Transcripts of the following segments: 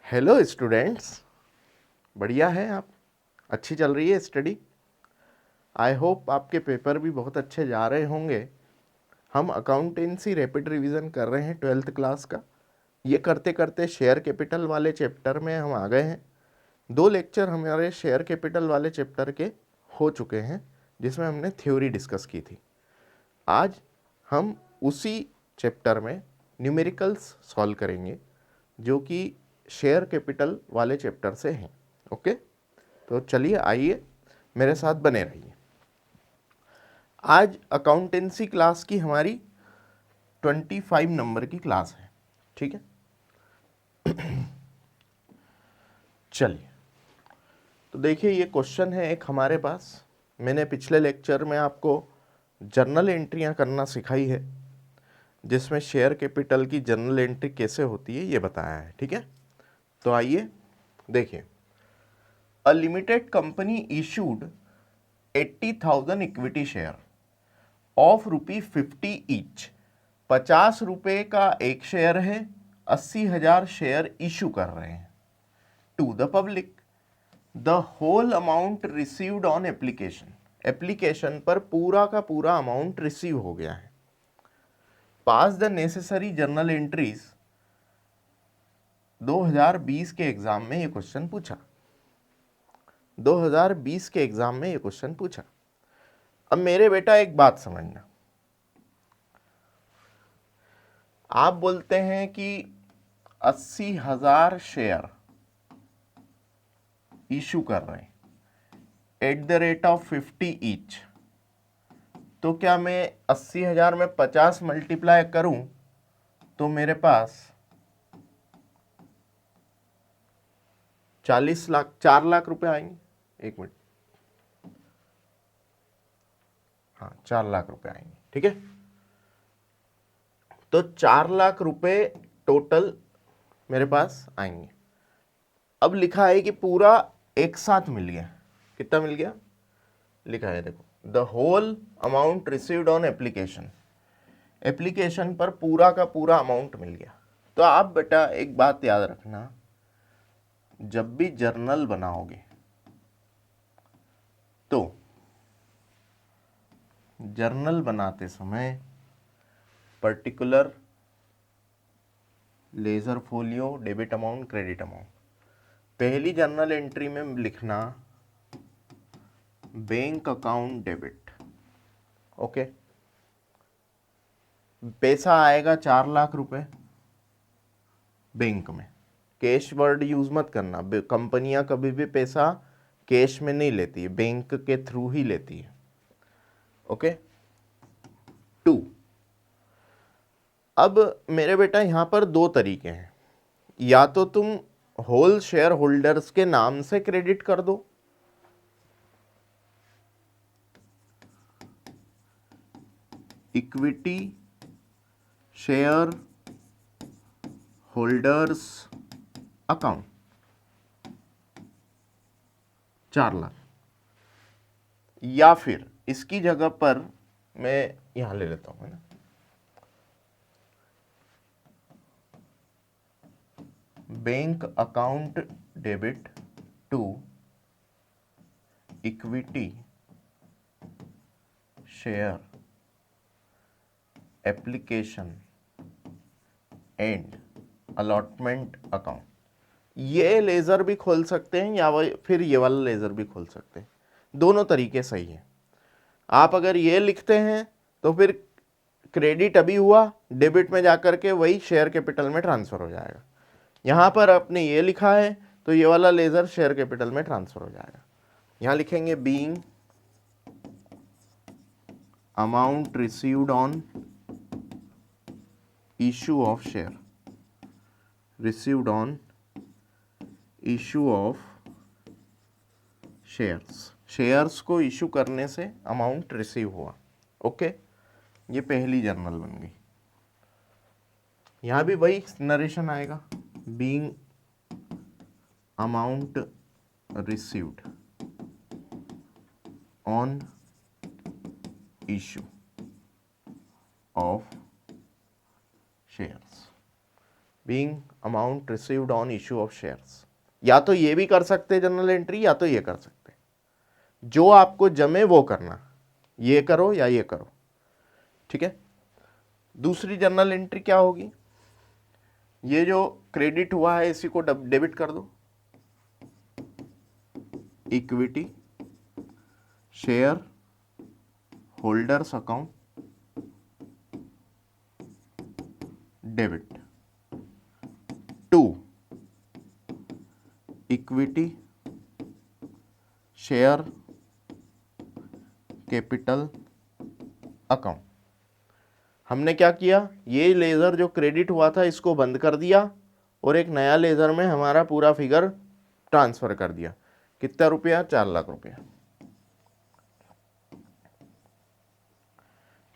Hello students, बढ़िया है आप? अच्छी चल रही है स्टडी? आई होप आपके पेपर भी बहुत अच्छे जा रहे होंगे। हम अकाउंटेंसी रैपिड रिवीजन कर रहे हैं 12th क्लास का। ये करते करते शेयर कैपिटल वाले चैप्टर में हम आ गए हैं। 2 लेक्चर हमारे शेयर कैपिटल वाले चैप्टर के हो चुके हैं, जिसमें हमने थ्योरी डिस्कस की थी। आज हम उसी चैप्टर में न्यूमेरिकल्स सॉल्व करेंगे, जो कि शेयर कैपिटल वाले चैप्टर से हैं। ओके, तो चलिए आइए मेरे साथ बने रहिए। आज अकाउंटेंसी क्लास की हमारी 25 नंबर की क्लास है, ठीक है। चलिए, तो देखिए ये क्वेश्चन है एक हमारे पास। मैंने पिछले लेक्चर में आपको जर्नल एंट्रियां करना सिखाई है, जिसमें शेयर कैपिटल की जर्नल एंट्री कैसे होती है ये बताया है, ठीक है। तो आइए देखिए, a limited company issued 80,000 equity share of ₹50 each. 50 रुपए का एक शेयर है, 80,000 शेयर इशू कर रहे हैं to the public. The whole amount received on application. Application पर पूरा का पूरा अमाउंट रिसीव हो गया है। Pass the necessary journal entries. 2020 के एग्जाम में ये क्वेश्चन पूछा। 2020 के एग्जाम में ये क्वेश्चन पूछा। अब मेरे बेटा एक बात समझना, आप बोलते हैं कि 80,000 शेयर इशू कर रहे हैं at the rate of 50 each. तो क्या मैं 80,000 में 50 मल्टीप्लाई करूं तो मेरे पास 40 लाख 4 लाख रुपए आएंगे। एक मिनट, हाँ 4 लाख रुपए आएंगे, ठीक है। तो 4 लाख रुपए टोटल मेरे पास आएंगे। अब लिखा है कि पूरा एक साथ मिल गया। कितना मिल गया? लिखा है देखो, the whole amount received on application. Application पर पूरा का पूरा अमाउंट मिल गया। तो आप बेटा एक बात याद रखना, जब भी जर्नल बनाओगे तो जर्नल बनाते समय particular ledger folio, debit amount, credit amount, पहली जर्नल एंट्री में लिखना बैंक अकाउंट डेबिट। ओके, पैसा आएगा 4 लाख रुपए बैंक में। कैश वर्ड यूज मत करना, कंपनियां कभी भी पैसा कैश में नहीं लेती है, बैंक के थ्रू ही लेती है। ओके, 2। अब मेरे बेटा यहां पर 2 तरीके हैं। या तो तुम होल शेयर होल्डर्स के नाम से क्रेडिट कर दो, equity share holders account 4 lakh, या फिर इसकी जगह पर मैं यहां ले लेता हूं, है ना, bank account debit to equity share application and allotment account. ये लेजर भी खोल सकते हैं या फिर ये वाला लेजर भी खोल सकते हैं, दोनों तरीके सही है। आप अगर ये लिखते हैं तो फिर क्रेडिट अभी हुआ, डेबिट में जाकर के वही शेयर कैपिटल में ट्रांसफर हो जाएगा। यहां पर आपने ये लिखा है तो ये वाला लेजर शेयर कैपिटल में ट्रांसफर हो जाएगा। यहां लिखेंगे being amount received on issue of share, received on issue of shares. Shares को इशू करने से अमाउंट रिसीव हुआ। ओके, ये पहली जर्नल बन गई। यहां भी वही नरेशन आएगा, being amount received on issue of shares. Being amount received on issue of shares. या तो ये भी कर सकते जनरल एंट्री या तो ये कर सकते, जो आपको जमे वो करना, ये करो या ये करो, ठीक है। दूसरी जनरल एंट्री क्या होगी, ये जो क्रेडिट हुआ है इसी को डेबिट कर दो, equity share holders account debit to equity share capital account. हमने क्या किया, ये लेज़र जो क्रेडिट हुआ था इसको बंद कर दिया और एक नया लेज़र में हमारा पूरा फिगर ट्रांसफर कर दिया। कितना रुपया, 4 लाख रुपया,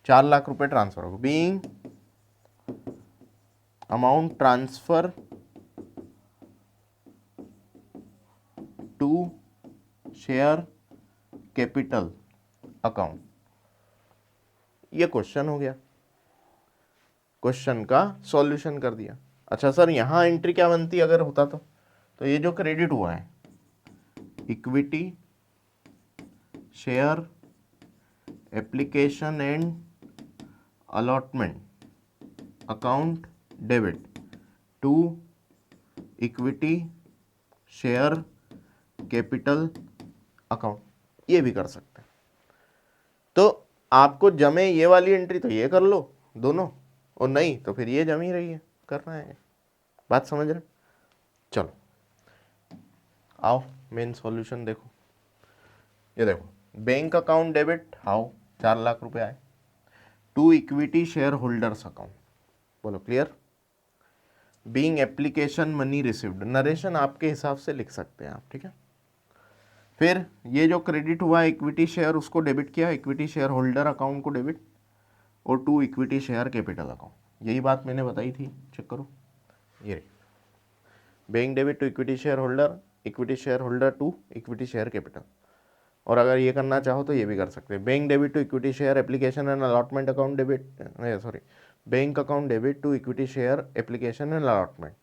4 लाख रुपए ट्रांसफर हो, being amount transfer to share capital account. ये क्वेश्चन हो गया, क्वेश्चन का सॉल्यूशन कर दिया। अच्छा सर यहाँ एंट्री क्या बनती अगर होता तो ये जो क्रेडिट हुआ है, equity share application and allotment account debit to equity share capital account, ये भी कर सकते हैं। तो आपको जमे ये वाली एंट्री तो ये कर लो दोनों, और नहीं तो फिर ये जमी रही है, करना है। बात समझ रहे? चलो आओ मेन सॉल्यूशन देखो। ये देखो, बैंक अकाउंट डेबिट हाउ, 4 लाख रुपए आए, to equity share holders account, बोलो clear. Being application money received, narration आपके हिसाब से लिख सकते हैं आप, ठीक है। फिर ये जो क्रेडिट हुआ इक्विटी शेयर उसको डेबिट किया, इक्विटी शेयर होल्डर अकाउंट को डेबिट, और to equity share capital account. यही बात मैंने बताई थी, चेक करो ये रही, being debit to equity share holder to equity share capital. और अगर ये करना चाहो तो ये भी कर सकते हैं, being debit to equity share application and allotment account debit, sorry bank account debit to equity share application and allotment,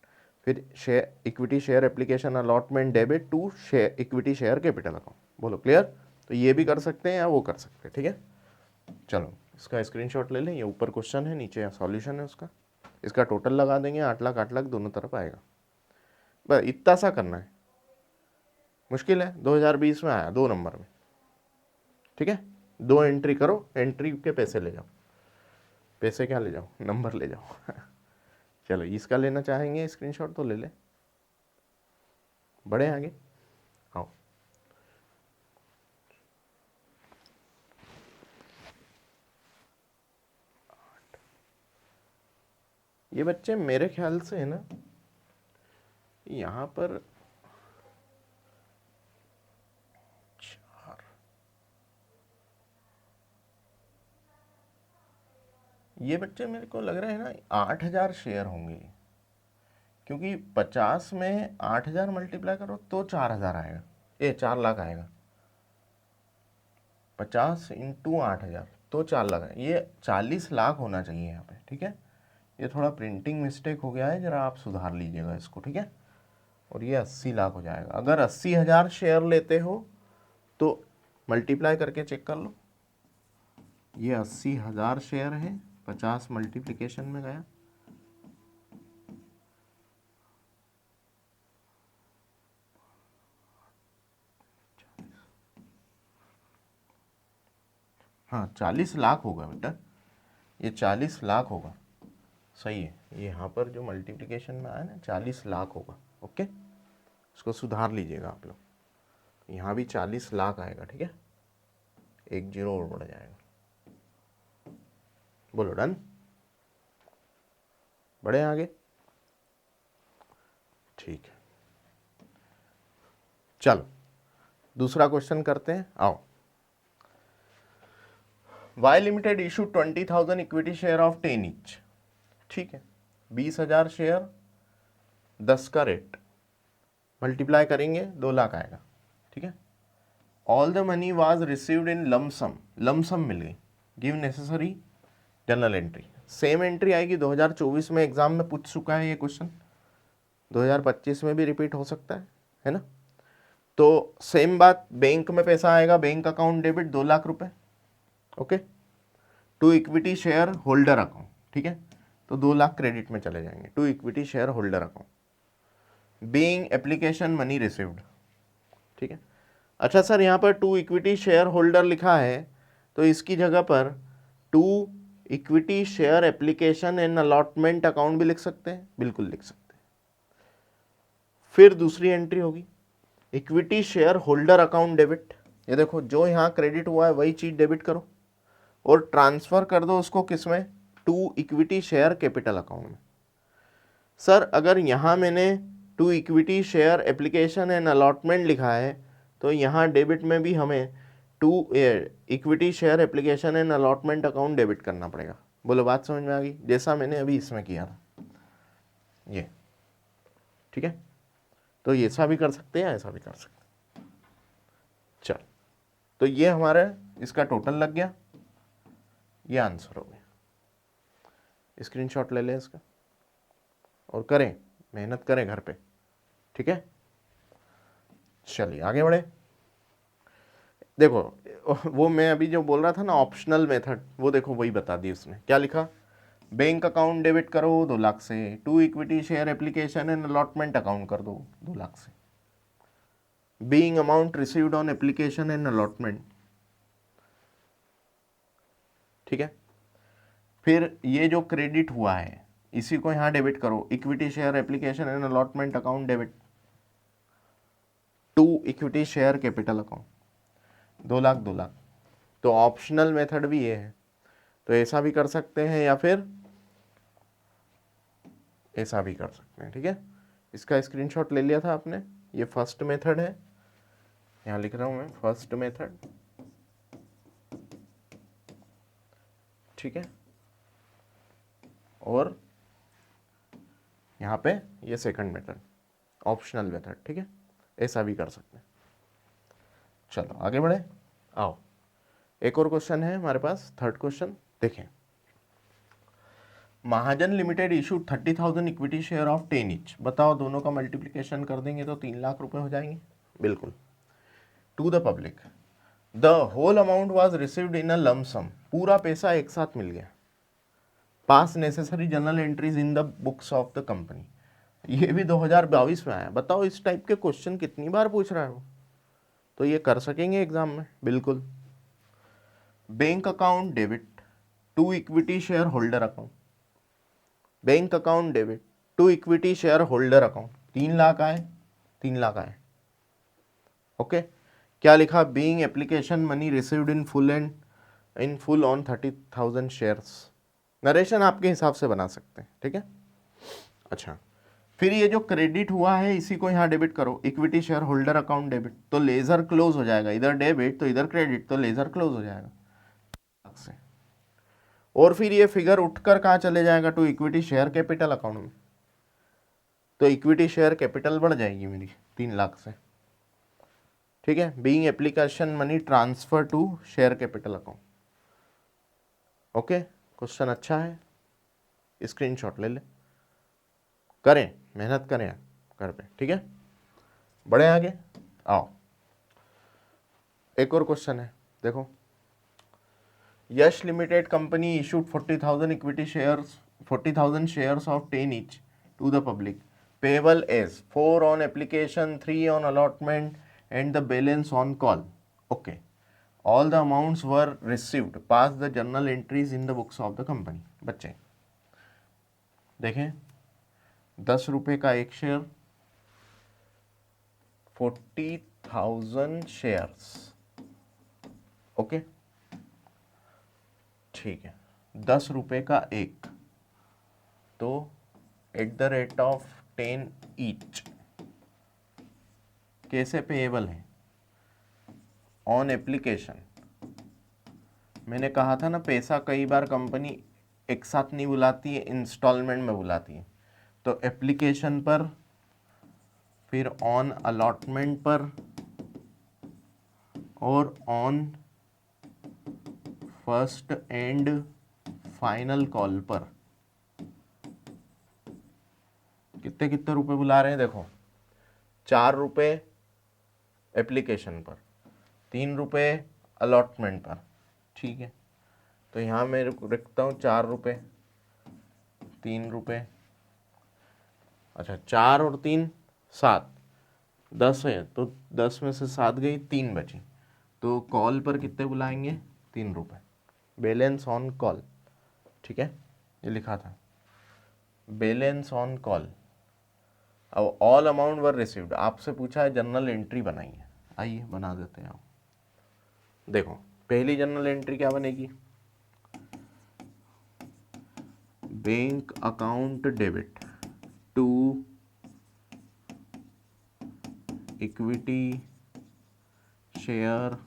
फिर share equity share application allotment debit to share equity share capital account. बोलो clear. तो ये भी कर सकते हैं या वो कर सकते हैं, ठीक है। चलो इसका स्क्रीनशॉट ले लें, ये ऊपर क्वेश्चन है, नीचे सॉल्यूशन है उसका। इसका टोटल लगा देंगे, 8 लाख दोनों तरफ आएगा। बस इतना सा करना है, मुश्किल है, 2020 में आया 2 नंबर में, ठीक है। 2 एंट्री करो, एंट्री के पैसे ले जाओ, पैसे क्या ले जाओ, नंबर ले जाओ। चलो इसका लेना चाहेंगे स्क्रीनशॉट तो ले ले, बढ़े आगे आओ। ये बच्चे मेरे ख्याल से है ना, यहाँ पर 4, ये बच्चे मेरे को लग रहा है ना 8000 शेयर होंगे, क्योंकि 50 में 8000 मल्टीप्लाई करो तो 4000 आएगा, ये 4 लाख आएगा। 50 इंटू 8000 तो 4 लाख है, ये 40 लाख होना चाहिए यहाँ पे, ठीक है। ये थोड़ा प्रिंटिंग मिस्टेक हो गया है, जरा आप सुधार लीजिएगा इसको, ठीक है। और ये 80 लाख हो जाएगा। अगर 80,000 शेयर लेते हो तो मल्टीप्लाई करके चेक कर लो, ये 80,000 शेयर है, 50 मल्टीप्लिकेशन में गया, हाँ 40 लाख होगा बेटा, ये 40 लाख होगा, सही है। ये यहाँ पर जो मल्टीप्लिकेशन में आया ना 40 लाख होगा, ओके। इसको सुधार लीजिएगा आप लोग, यहाँ भी 40 लाख आएगा, ठीक है। 1 जीरो और बढ़ जाएगा, बोलो डन, बढ़े आगे, ठीक है। चलो दूसरा क्वेश्चन करते हैं, आओ। Y limited issue 20,000 equity share of 10 each, ठीक है। 20,000 शेयर, 10 का रेट, मल्टीप्लाई करेंगे 2 लाख आएगा, ठीक है। All the money was received in lump sum, lump sum मिल गई, give necessary general entry same entry आएगी। 2024 में एग्जाम में पूछ चुका है ये क्वेश्चन, 2025 में भी रिपीट हो सकता है ना। तो सेम बात, बैंक में पैसा आएगा, बैंक अकाउंट डेबिट 2 लाख रुपए, okay, to equity share holder account, ठीक है, तो 2 लाख क्रेडिट में चले जाएंगे to equity share holder account. Being application money received, ठीक है। अच्छा सर, यहाँ पर टू इक्विटी शेयर होल्डर लिखा है, तो इसकी जगह पर to equity share application and allotment account भी लिख सकते हैं, बिल्कुल लिख सकते हैं। फिर दूसरी एंट्री होगी equity share holder account debit. ये देखो, जो यहाँ क्रेडिट हुआ है वही चीज डेबिट करो और ट्रांसफर कर दो उसको किसमें, to equity share capital account में। सर अगर यहाँ मैंने to equity share application and allotment लिखा है, तो यहाँ डेबिट में भी हमें to equity share application and allotment account debit करना पड़ेगा। बोलो बात समझ में आ गई, जैसा मैंने अभी इसमें किया था ये, ठीक है। तो ये ऐसा भी कर सकते हैं, ऐसा भी कर सकते हैं। चल, तो ये हमारा इसका टोटल लग गया, ये आंसर हो गया। स्क्रीनशॉट ले लें इसका और करें, मेहनत करें घर पे, ठीक है। चलिए आगे बढ़े। देखो वो मैं अभी जो बोल रहा था ना ऑप्शनल मेथड, वो देखो वही बता दी उसने। क्या लिखा, बैंक अकाउंट डेबिट करो 2 लाख से, to equity share application and allotment account कर दो 2 लाख से, being amount received on application and allotment, ठीक है। फिर ये जो क्रेडिट हुआ है इसी को यहां डेबिट करो, equity share application and allotment account debit to equity share capital account, 2 lakh 2 lakh. तो ऑप्शनल मेथड भी ये है, तो ऐसा भी कर सकते हैं या फिर ऐसा भी कर सकते हैं, ठीक है। इसका स्क्रीनशॉट ले लिया था आपने, ये फर्स्ट मेथड है, यहाँ लिख रहा हूं मैं फर्स्ट मेथड, ठीक है, और यहाँ पे ये सेकंड मेथड ऑप्शनल मेथड, ठीक है, ऐसा भी कर सकते हैं। चलो आगे बढ़े, आओ एक और क्वेश्चन है हमारे पास, थर्ड क्वेश्चन देखें। Mahajan limited issued 30,000 equity share of 10 each. बताओ दोनों का मल्टीप्लिकेशन कर देंगे तो 3 लाख रुपए हो जाएंगे, बिल्कुल। To the public the whole amount was received in a lump, पूरा पैसा एक साथ मिल गया। Pass necessary general entries in the books of the company, ये भी 2022 में आया। बताओ इस टाइप के क्वेश्चन कितनी बार पूछ रहा है वो, तो ये कर सकेंगे एग्जाम में, बिल्कुल। Bank account debit to equity share holder account, bank account debit to equity share holder account, 3 lakh आए, 3 लाख आए, ओके। क्या लिखा, being application money received in full and in full on 30,000 shares. Narration आपके हिसाब से बना सकते हैं, ठीक है। अच्छा, फिर ये जो क्रेडिट हुआ है इसी को यहाँ डेबिट करो, equity share holder account debit, तो लेजर क्लोज हो जाएगा, इधर डेबिट तो इधर क्रेडिट, तो लेजर क्लोज हो जाएगा से। और फिर ये फिगर उठकर कहाँ चले जाएगा, to equity share capital account में, तो इक्विटी शेयर कैपिटल बढ़ जाएगी मेरी 3 लाख से, ठीक है। Being application money transfer to share capital account, okay. Question अच्छा है, स्क्रीनशॉट ले ले, करें मेहनत करें घर पे, ठीक है। बढ़े आगे, आओ एक और क्वेश्चन है, देखो। Yash limited company issued 40,000 equity shares 40,000 shares of 10 each to the public, payable as 4 on application, 3 on allotment and the balance on call, okay. All the amounts were received, pass the journal entries in the books of the company. बच्चे देखें, 10 रुपए का एक share, 40,000 shares, okay, ठीक है। 10 रुपए का एक, तो at the rate of 10 each कैसे पेएबल है, ऑन एप्लीकेशन। मैंने कहा था ना पैसा कई बार कंपनी एक साथ नहीं बुलाती है, इंस्टॉलमेंट में बुलाती है, तो एप्लीकेशन पर, फिर ऑन अलॉटमेंट पर, और on first and final call पर कितने कितने रुपए बुला रहे हैं, देखो 4 रुपये एप्लीकेशन पर, 3 रुपये अलॉटमेंट पर, ठीक है। तो यहाँ मैं रखता हूँ 4 रुपये, 3 रुपये, अच्छा 4 और 3 7, 10 है, तो 10 में से 7 गई, 3 बची। तो कॉल पर कितने बुलाएंगे, 3 रुपये, बैलेंस ऑन कॉल, ठीक है, ये लिखा था बैलेंस ऑन कॉल। अब ऑल अमाउंट वर रिसीव्ड, आपसे पूछा है जर्नल एंट्री बनाइए, आइए बना देते हैं। देखो पहली जर्नल एंट्री क्या बनेगी, bank account debit to equity share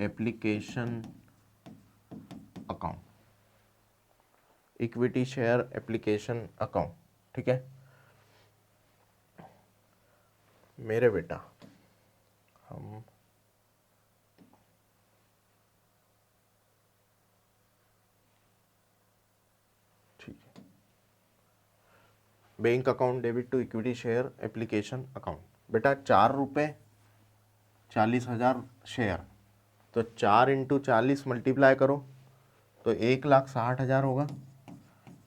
application account, equity share application account, ठीक है। मेरे बेटा हम ठीक है, bank account debit to equity share application account. बेटा 4 रुपये 40,000 शेयर, तो 4 इंटू 40 मल्टीप्लाई करो तो 1,60,000 होगा।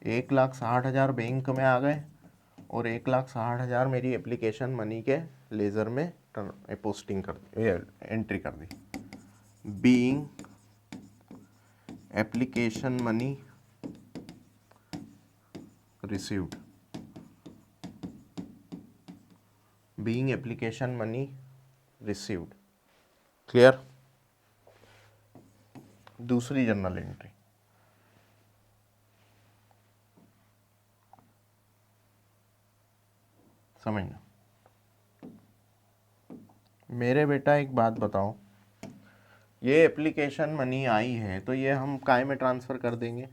1,60,000 बैंक में आ गए और 1,60,000 मेरी एप्लीकेशन मनी के लेज़र में पोस्टिंग कर दी, एंट्री कर दी। Being application money received, being application money received, clear. दूसरी जर्नल एंट्री, समझना। मेरे बेटा एक बात बताओ, ये एप्लीकेशन मनी आई है तो ये हम काय में ट्रांसफ़र कर देंगे,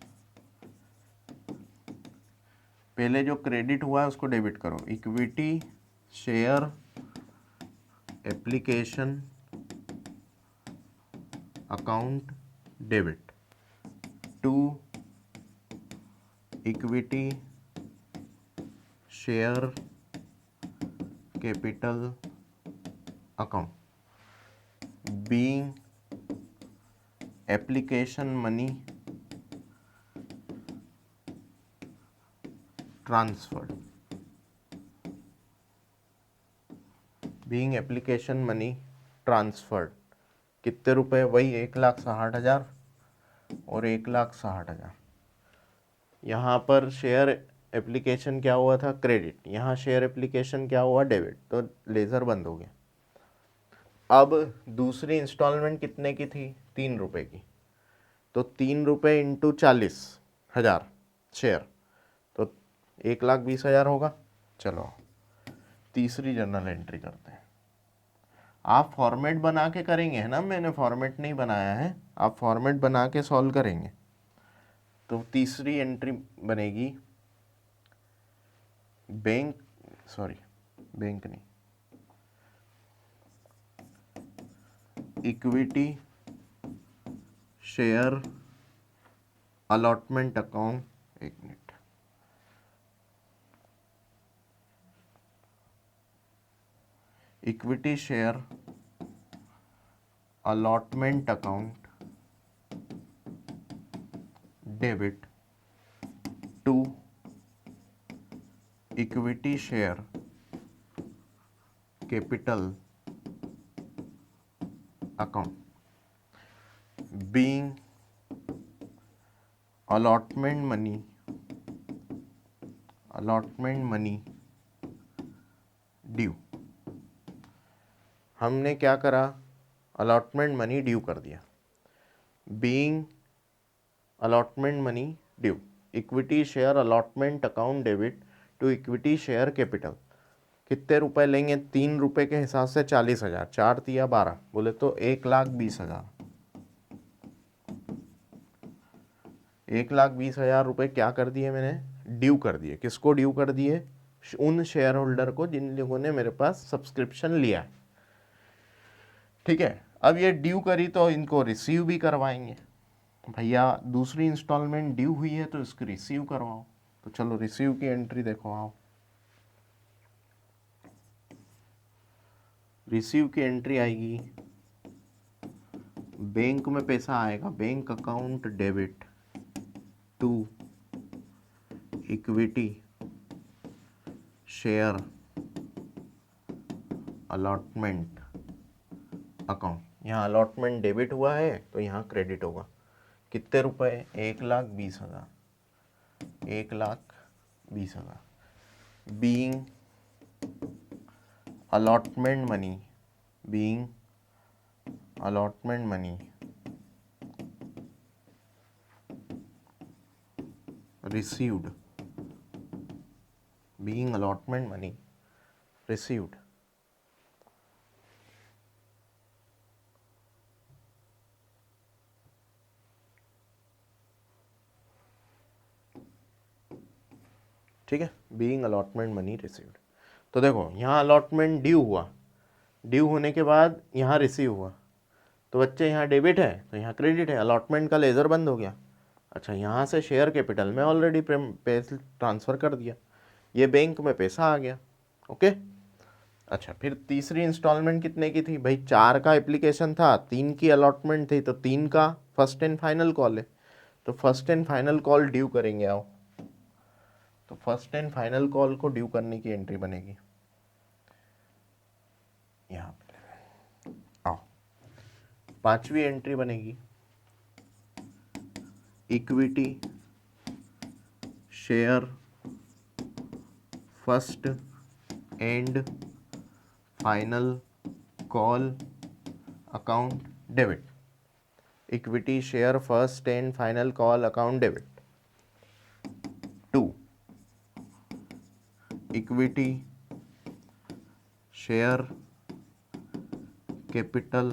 पहले जो क्रेडिट हुआ है उसको डेबिट करो, equity share application account debit to equity share capital account, being application money transferred, being application money transferred, कितने रुपए, वही 1,60,000 और 1,60,000। यहाँ पर शेयर एप्लीकेशन क्या हुआ था, क्रेडिट, यहाँ शेयर एप्लीकेशन क्या हुआ, डेबिट, तो लेज़र बंद हो गया। अब दूसरी इंस्टॉलमेंट कितने की थी, 3 रुपये की, तो 3 रुपये इंटू 40,000 शेयर, तो 1,20,000 होगा। चलो तीसरी जर्नल एंट्री करते हैं। आप फॉर्मेट बना के करेंगे, है ना, मैंने फॉर्मेट नहीं बनाया है, आप फॉर्मेट बना के सॉल्व करेंगे। तो तीसरी एंट्री बनेगी बैंक नहीं, इक्विटी शेयर अलॉटमेंट अकाउंट, एक minute, equity share allotment account debit to equity share capital account, being allotment money due. हमने क्या करा, अलॉटमेंट मनी ड्यू कर दिया, being allotment money due, equity share allotment account debit to equity share capital, कितने रुपए लेंगे, 3 रुपये के हिसाब से 40,000, 4 तिया 12, बोले तो 1,20,000, 1,20,000 रुपये क्या कर दिए मैंने, ड्यू कर दिए। किसको ड्यू कर दिए, उन शेयर होल्डर को जिन लोगों ने मेरे पास सब्सक्रिप्शन लिया है, ठीक है। अब ये ड्यू करी तो इनको रिसीव भी करवाएंगे, भैया दूसरी इंस्टॉलमेंट ड्यू हुई है तो इसको रिसीव करवाओ। तो चलो रिसीव की एंट्री देखो, आओ रिसीव की एंट्री आएगी, बैंक में पैसा आएगा, bank account debit to equity share allotment account. यहाँ अलॉटमेंट डेबिट हुआ है तो यहाँ क्रेडिट होगा। कितने रुपए? 1,20,000, 1,20,000 being allotment money, being allotment money received, being allotment money received, ठीक है, बीइंग अलॉटमेंट मनी रिसीव्ड। तो देखो यहाँ अलॉटमेंट ड्यू हुआ, ड्यू होने के बाद यहाँ रिसीव हुआ, तो बच्चे यहाँ डेबिट है तो यहाँ क्रेडिट है, अलॉटमेंट का लेज़र बंद हो गया। अच्छा, यहाँ से शेयर कैपिटल में ऑलरेडी पैसे ट्रांसफ़र कर दिया, ये बैंक में पैसा आ गया। ओके। अच्छा, फिर तीसरी इंस्टॉलमेंट कितने की थी भाई? 4 का एप्लीकेशन था, 3 की अलॉटमेंट थी, तो 3 का फर्स्ट एंड फाइनल कॉल है, तो first and final call due करेंगे। आओ, तो फर्स्ट एंड फाइनल कॉल को ड्यू करने की एंट्री बनेगी यहाँ पे। आओ, 5वीं एंट्री बनेगी, equity share first and final call account debit, equity share first and final call account debit to equity share capital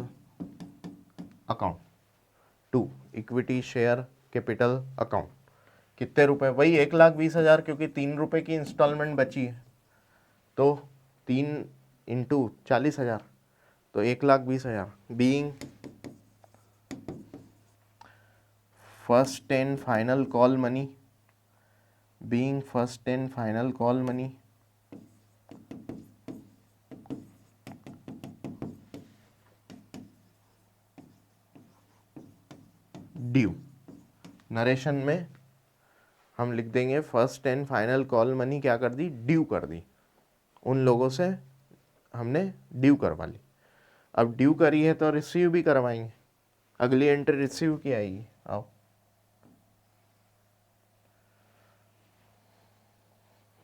account, to equity share capital account. कितने रुपए? वही 1,20,000, क्योंकि 3 रुपए की इंस्टॉलमेंट बची है, तो 3 इंटू 40,000, तो 1,20,000 being first and final call money, being first and final call money due. Narration में हम लिख देंगे first and final call money क्या कर दी? ड्यू कर दी, उन लोगों से हमने ड्यू करवा ली। अब ड्यू करी है तो रिसीव भी करवाएंगे, अगली एंट्री रिसीव की आएगी। आओ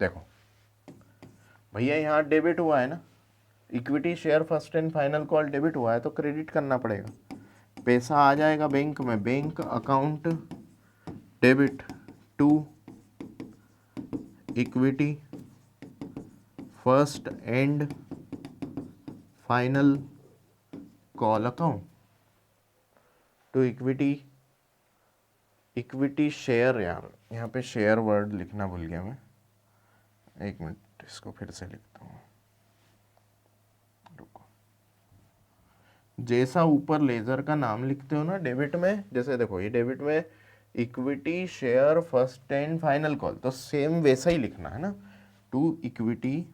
देखो भैया, यहाँ डेबिट हुआ है ना, equity share first and final call debit हुआ है तो क्रेडिट करना पड़ेगा, पैसा आ जाएगा बैंक में, bank account debit to equity first and final call account, to equity share. यार यहाँ पे शेयर वर्ड लिखना भूल गया मैं, एक मिनट इसको फिर से लिखता हूँ, रुको। जैसा ऊपर लेजर का नाम लिखते हो ना डेबिट में, जैसे देखो ये डेबिट में equity share first and final call, तो सेम वैसा ही लिखना है ना, to equity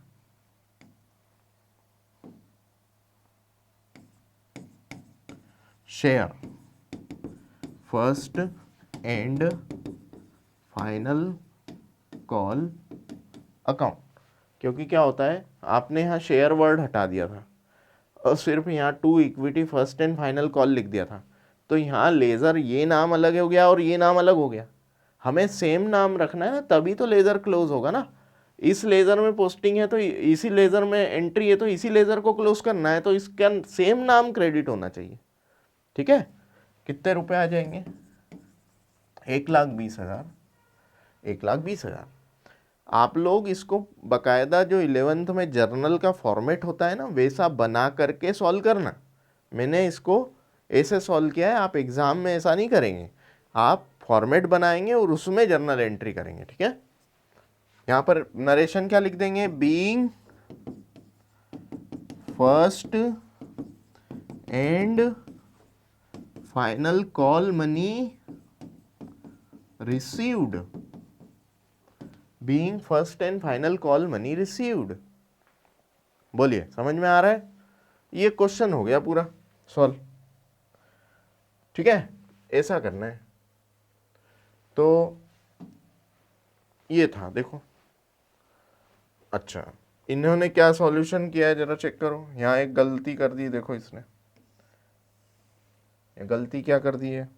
share first and final call account. क्योंकि क्या होता है, आपने यहाँ शेयर वर्ड हटा दिया था और सिर्फ यहाँ to equity first and final call लिख दिया था, तो यहाँ लेज़र ये नाम अलग हो गया और ये नाम अलग हो गया। हमें सेम नाम रखना है ना, तभी तो लेज़र क्लोज होगा ना। इस लेज़र में पोस्टिंग है तो इसी लेज़र में एंट्री है तो इसी लेज़र को क्लोज करना है, तो इसका सेम नाम क्रेडिट होना चाहिए। ठीक है, कितने रुपए आ जाएंगे? 1,20,000, 1,20,000। आप लोग इसको बकायदा जो 11th में जर्नल का फॉर्मेट होता है ना, वैसा बना करके सॉल्व करना। मैंने इसको ऐसे सॉल्व किया है, आप एग्ज़ाम में ऐसा नहीं करेंगे, आप फॉर्मेट बनाएंगे और उसमें जर्नल एंट्री करेंगे। ठीक है, यहाँ पर नरेशन क्या लिख देंगे? Being first and final call money received, being first and final call money received. बोलिए समझ में आ रहा है? ये क्वेश्चन हो गया पूरा सॉल्व। ठीक है, ऐसा करना है। तो ये था, देखो। अच्छा, इन्होंने क्या सॉल्यूशन किया है जरा चेक करो। यहाँ एक गलती कर दी, देखो इसने ये गलती क्या कर दी है,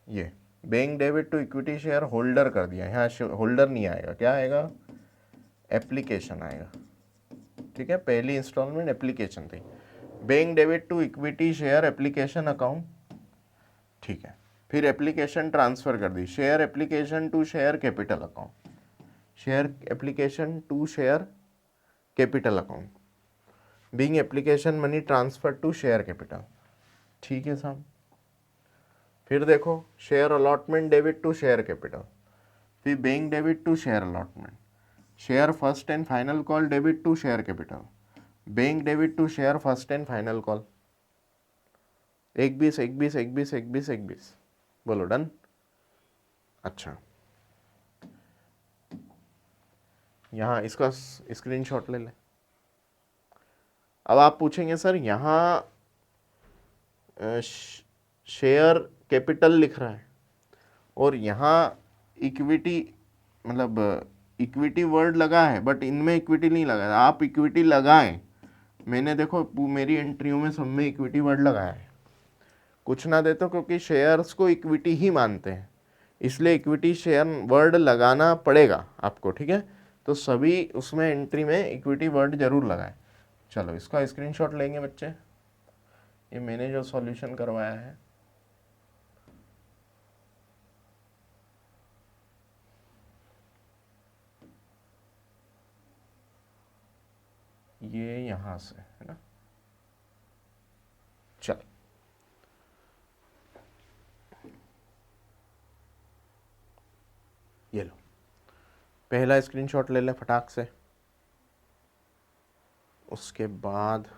ये bank debit to equity share holder कर दिया। यहाँ होल्डर नहीं आएगा, क्या आएगा, एप्लीकेशन आएगा। ठीक है, पहली इंस्टॉलमेंट एप्लीकेशन थी, bank debit to equity share application account. ठीक है, फिर एप्लीकेशन ट्रांसफर कर दी, share application to share capital account, share application to share capital account, being application money transfer to share capital. ठीक है साहब। फिर देखो, share allotment debit to share capital, फिर bank debit to share allotment, share first and final call debit to share capital, bank debit to share first and final call. 21 21 21 21 21, बोलो done. अच्छा, यहाँ इसका स्क्रीनशॉट ले ले। अब आप पूछेंगे सर यहाँ शेयर कैपिटल लिख रहा है और यहाँ इक्विटी, मतलब इक्विटी वर्ड लगा है बट इनमें इक्विटी नहीं लगा है। आप इक्विटी लगाएं, मैंने देखो मेरी एंट्रियों में सब में इक्विटी वर्ड लगाया है। कुछ ना देते क्योंकि शेयर्स को इक्विटी ही मानते हैं, इसलिए इक्विटी शेयर वर्ड लगाना पड़ेगा आपको। ठीक है, तो सभी उसमें एंट्री में इक्विटी वर्ड जरूर लगाए। चलो इसका स्क्रीनशॉट लेंगे बच्चे, ये मैंने जो सॉल्यूशन करवाया है। ये यहाँ से है ना, चल ये लो, पहला स्क्रीनशॉट ले ले फटाक से। उसके बाद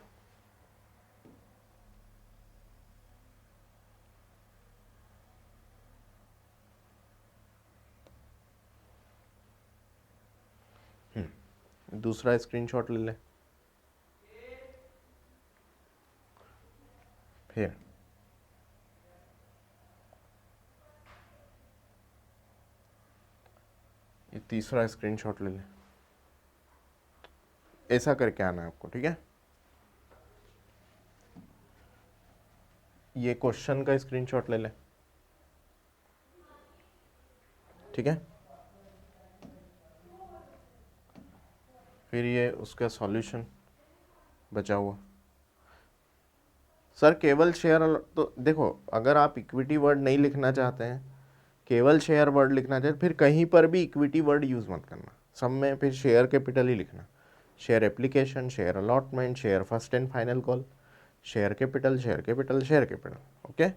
दूसरा स्क्रीनशॉट ले ले। फिर ये तीसरा स्क्रीनशॉट ले ले। ऐसा करके आना है आपको। ठीक है, ये क्वेश्चन का स्क्रीनशॉट ले ले। ठीक है, फिर ये उसका सॉल्यूशन बचा हुआ। सर केवल शेयर, तो देखो अगर आप इक्विटी वर्ड नहीं लिखना चाहते हैं, केवल शेयर वर्ड लिखना चाहते, फिर कहीं पर भी इक्विटी वर्ड यूज़ मत करना, सब में फिर शेयर कैपिटल ही लिखना। Share application, share allotment, share first and final call, share capital, share capital, share capital. Okay,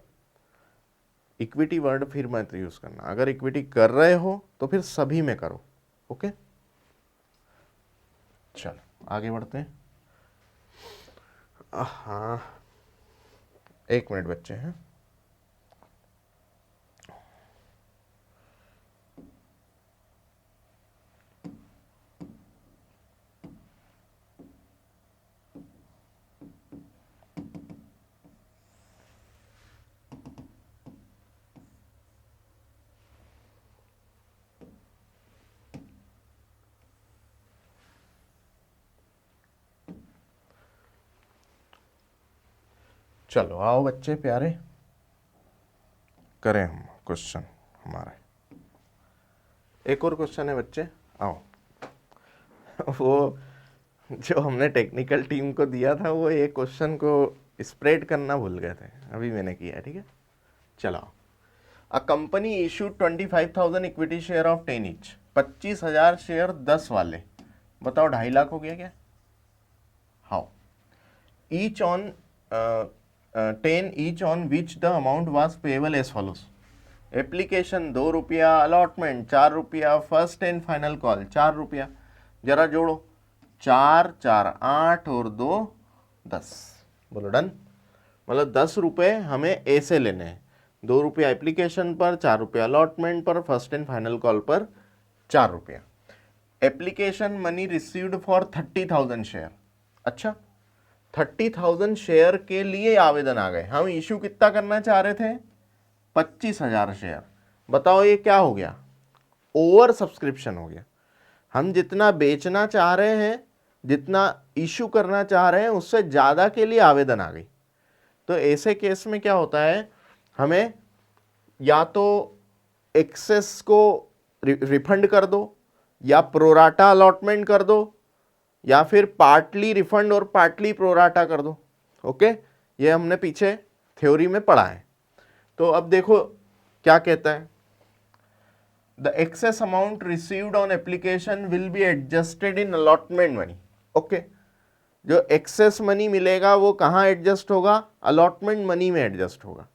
equity word फिर मत यूज़ करना। अगर इक्विटी कर रहे हो तो फिर सभी में करो। ओके, चलो आगे बढ़ते हैं। हाँ, 1 मिनट बच्चे हैं। चलो आओ बच्चे प्यारे, करें हम क्वेश्चन हमारे। एक और क्वेश्चन है बच्चे, आओ। वो जो हमने टेक्निकल टीम को दिया था, वो एक क्वेश्चन को स्प्रेड करना भूल गए थे, अभी मैंने किया। ठीक है, चलो। A company issued 25,000 equity share of 10 each, 25,000 share 10 वाले, बताओ 2.5 लाख हो गया क्या? How? Each on 10 each on which the amount was payable as follows. Application 2 रुपया, अलॉटमेंट 4 रुपया, फर्स्ट एंड फाइनल कॉल 4 रुपया। जरा जोड़ो, 4 4 8 और 2 10, बोलो डन। मतलब 10 रुपये हमें ऐसे लेने हैं, ₹2 एप्लीकेशन पर, ₹4 अलॉटमेंट पर, फर्स्ट एंड फाइनल कॉल पर ₹4। Application money received for 30,000 share. अच्छा, 30,000 शेयर के लिए आवेदन आ गए। हम इशू कितना करना चाह रहे थे? 25,000 शेयर। बताओ ये क्या हो गया? ओवर सब्सक्रिप्शन हो गया। हम जितना बेचना चाह रहे हैं, जितना इशू करना चाह रहे हैं, उससे ज़्यादा के लिए आवेदन आ गई। तो ऐसे केस में क्या होता है, हमें या तो एक्सेस को रिफंड कर दो, या प्रोराटा अलॉटमेंट कर दो, या फिर पार्टली रिफंड और पार्टली प्रोराटा कर दो। ओके, ये हमने पीछे थ्योरी में पढ़ा है। तो अब देखो क्या कहता है, the excess amount received on application will be adjusted in allotment money. Okay, जो एक्सेस मनी मिलेगा वो कहाँ एडजस्ट होगा? अलॉटमेंट मनी में एडजस्ट होगा।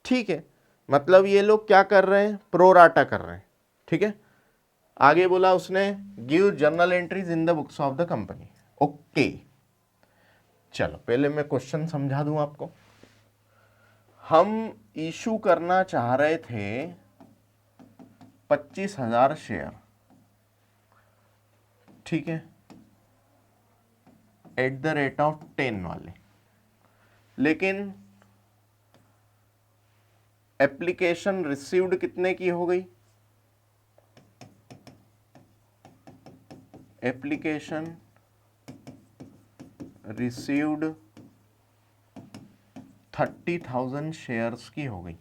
ठीक है, मतलब ये लोग क्या कर रहे हैं? प्रोराटा कर रहे हैं। ठीक है, आगे बोला उसने, give journal entries in the books of the company. Okay, चलो पहले मैं क्वेश्चन समझा दूं आपको। हम इशू करना चाह रहे थे 25,000 शेयर, ठीक है, एट द रेट ऑफ 10 वाले, लेकिन एप्लीकेशन रिसीव्ड कितने की हो गई? एप्लीकेशन रिसीव्ड 30,000 शेयर्स की हो गई।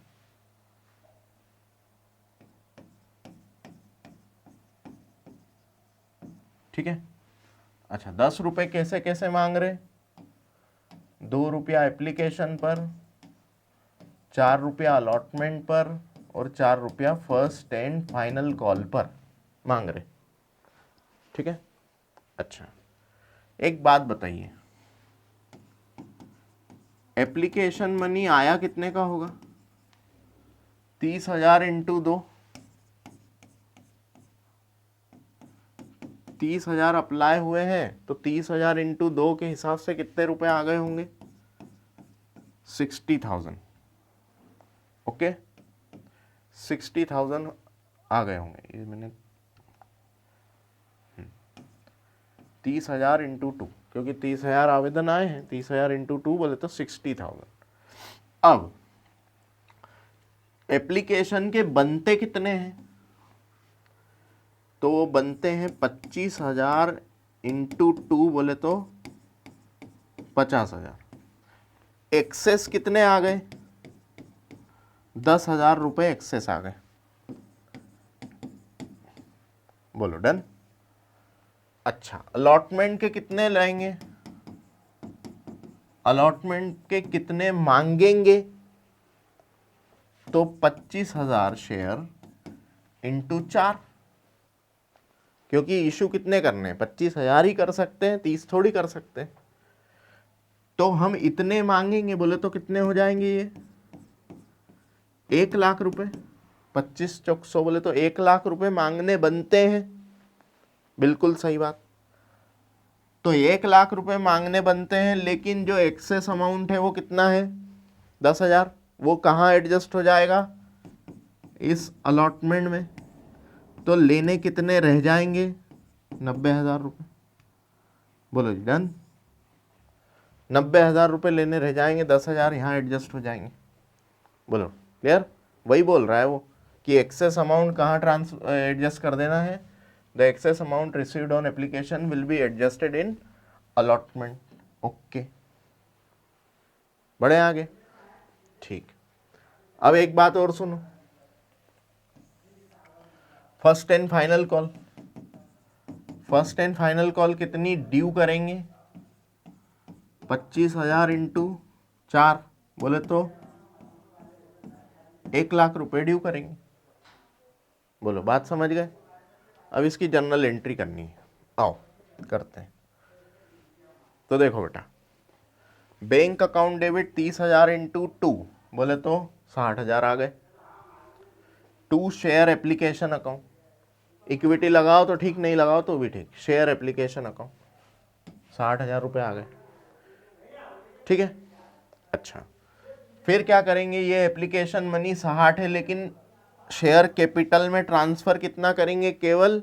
ठीक है, अच्छा, ₹10 कैसे कैसे मांग रहे? ₹2 एप्लीकेशन पर, ₹4 अलॉटमेंट पर और ₹4 फर्स्ट एंड फाइनल कॉल पर मांग रहे। ठीक है, अच्छा, एक बात बताइए, एप्लीकेशन मनी आया कितने का होगा? 30,000 इंटू 2, 30,000 अप्लाई हुए हैं, तो 30,000 इंटू 2 के हिसाब से कितने रुपए आ गए होंगे? 60,000। ओके, 60,000 आ गए होंगे। ये मैंने 30,000 इंटू 2, क्योंकि 30,000 आवेदन आए हैं, 30,000 इंटू 2 बोले तो 60,000। अब एप्लीकेशन के बनते कितने हैं? तो वो बनते हैं 25,000 इंटू 2 बोले तो 50,000। एक्सेस कितने आ गए? 10,000 रुपए एक्सेस आ गए। बोलो डन। अच्छा, अलॉटमेंट के कितने लाएंगे? अलॉटमेंट के कितने मांगेंगे? तो 25,000 शेयर इंटू 4, क्योंकि इशू कितने करने हैं? 25,000 ही कर सकते हैं, 30 थोड़ी कर सकते हैं। तो हम इतने मांगेंगे बोले तो कितने हो जाएंगे? ये 1,00,000 रुपए। 25 चौक 100 बोले तो 1,00,000 रुपए मांगने बनते हैं। बिल्कुल सही बात। तो 1,00,000 रुपए मांगने बनते हैं, लेकिन जो एक्सेस अमाउंट है वो कितना है? 10,000। वो कहाँ एडजस्ट हो जाएगा? इस अलॉटमेंट में। तो लेने कितने रह जाएंगे? 90,000 रुपये। बोलो जी डन। 90,000 रुपये लेने रह जाएंगे, 10,000 यहाँ एडजस्ट हो जाएंगे। बोलो क्लियर? वही बोल रहा है वो कि एक्सेस अमाउंट कहाँ एडजस्ट कर देना है? The excess amount received on application will be adjusted in allotment. Okay, बढ़े आगे। ठीक, अब एक बात और सुनो, first and final call. First and final call कितनी ड्यू करेंगे? 25,000 इंटू 4 बोले तो 1,00,000 रुपए ड्यू करेंगे। बोलो बात समझ गए? अब इसकी जर्नल एंट्री करनी है, आओ करते हैं। तो देखो बेटा, बैंक अकाउंट डेबिट 30,000 इंटू 2 बोले तो 60,000 आ गए। 2 शेयर एप्लीकेशन अकाउंट, इक्विटी लगाओ तो ठीक, नहीं लगाओ तो भी ठीक, शेयर एप्लीकेशन अकाउंट 60,000 रुपये आ गए। ठीक है, अच्छा, फिर क्या करेंगे, ये एप्लीकेशन मनी 60 है, लेकिन शेयर कैपिटल में ट्रांसफर कितना करेंगे, केवल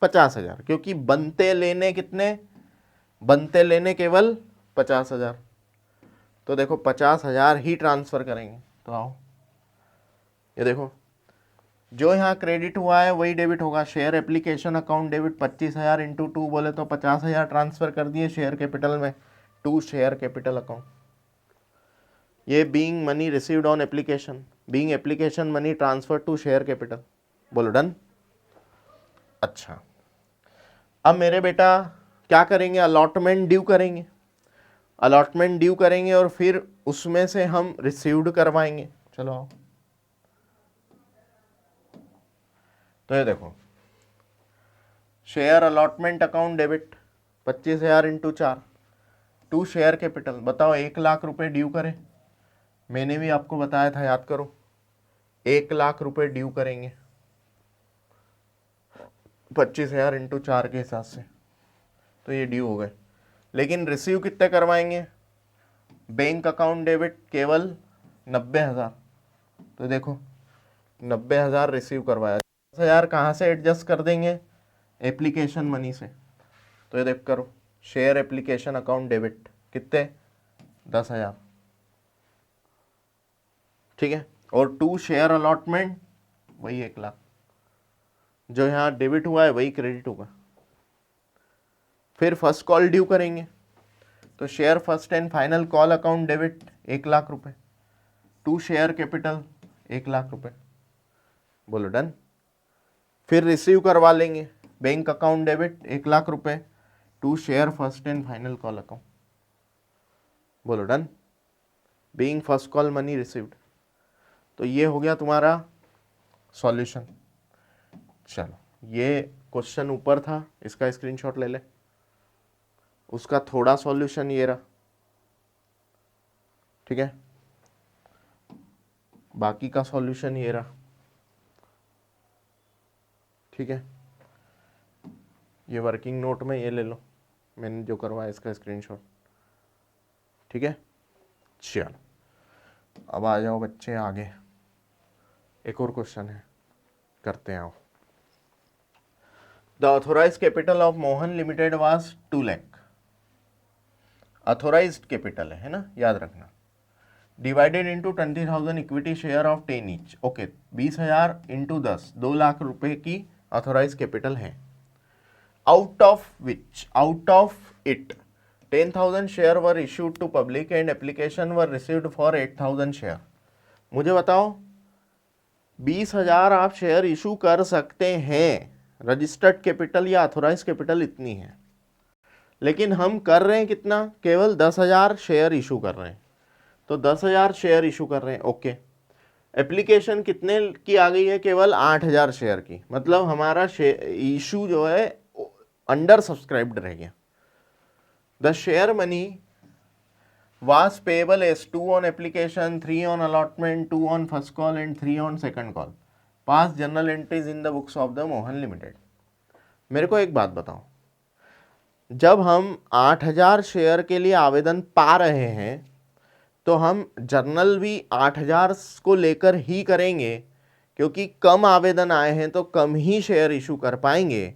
50,000, क्योंकि बनते लेने कितने, बनते लेने केवल 50,000। तो देखो 50,000 ही ट्रांसफर करेंगे। तो आओ ये देखो, जो यहाँ क्रेडिट हुआ है वही डेबिट होगा। Share application account debit 25,000 into 2 बोले तो 50,000 ट्रांसफर कर दिए शेयर कैपिटल में, टू शेयर कैपिटल अकाउंट। ये being money received on application, being application money transfer to share capital. बोलो डन। अच्छा, अब मेरे बेटा क्या करेंगे, अलॉटमेंट ड्यू करेंगे। अलॉटमेंट ड्यू करेंगे और फिर उसमें से हम रिसीव्ड करवाएंगे। चलो आओ, तो ये देखो, share allotment account debit 25,000 into 4 to share capital. बताओ 1,00,000 रुपए ड्यू करें, मैंने भी आपको बताया था, याद करो, 1,00,000 रुपए ड्यू करेंगे 25,000 इंटू 4 के हिसाब से, तो ये ड्यू हो गए। लेकिन रिसीव कितने करवाएंगे, बैंक अकाउंट डेबिट केवल 90,000। तो देखो 90,000 रिसीव करवाया, 10,000 कहाँ से एडजस्ट कर देंगे, एप्लीकेशन मनी से। तो ये देख करो, शेयर एप्लीकेशन अकाउंट डेबिट कितने, 10,000, ठीक है। और टू शेयर अलॉटमेंट वही 1,00,000, जो यहाँ डेबिट हुआ है वही क्रेडिट होगा। फिर फर्स्ट कॉल ड्यू करेंगे, तो share first and final call account debit 1,00,000 रुपए टू शेयर कैपिटल 1,00,000 रुपए। बोलो डन। फिर रिसीव करवा लेंगे, बैंक अकाउंट डेबिट 1,00,000 रुपए to share first and final call account. बोलो done. Being first call money received. तो ये हो गया तुम्हारा सॉल्यूशन। चलो, ये क्वेश्चन ऊपर था, इसका स्क्रीनशॉट ले ले, उसका थोड़ा सॉल्यूशन ये रहा, ठीक है, बाकी का सॉल्यूशन ये रहा, ठीक है। ये वर्किंग नोट में ये ले लो, मैंने जो करवाया इसका स्क्रीनशॉट, ठीक है। चलो, अब आ जाओ बच्चे आगे, एक और क्वेश्चन है, करते हैं। आओ, the authorised capital of Mohan limited was 2 lakh. Authorised capital है ना, याद रखना, divided into 20,000 equity share of 10 each. Okay, 20,000 into 10, 2 lakh रुपए की ऑथोराइज कैपिटल है। Out of it 10,000 share were issued to public and application were received for 8,000 share. मुझे बताओ, 20,000 आप शेयर इशू कर सकते हैं, रजिस्टर्ड कैपिटल या ऑथोराइज कैपिटल इतनी है, लेकिन हम कर रहे हैं कितना, केवल 10,000 शेयर इशू कर रहे हैं। तो 10,000 शेयर इशू कर रहे हैं, ओके। एप्लीकेशन कितने की आ गई है, केवल 8,000 शेयर की, मतलब हमारा इशू जो है अंडर सब्सक्राइब्ड रह गया। The share money was payable as 2 on application, 3 on allotment, 2 on first call and 3 on second call. Past journal entries in the books of the Mohan Limited. मेरे को एक बात बताओ, जब हम 8,000 शेयर के लिए आवेदन पा रहे हैं तो हम जर्नल भी 8,000 को लेकर ही करेंगे, क्योंकि कम आवेदन आए हैं तो कम ही शेयर इशू कर पाएंगे,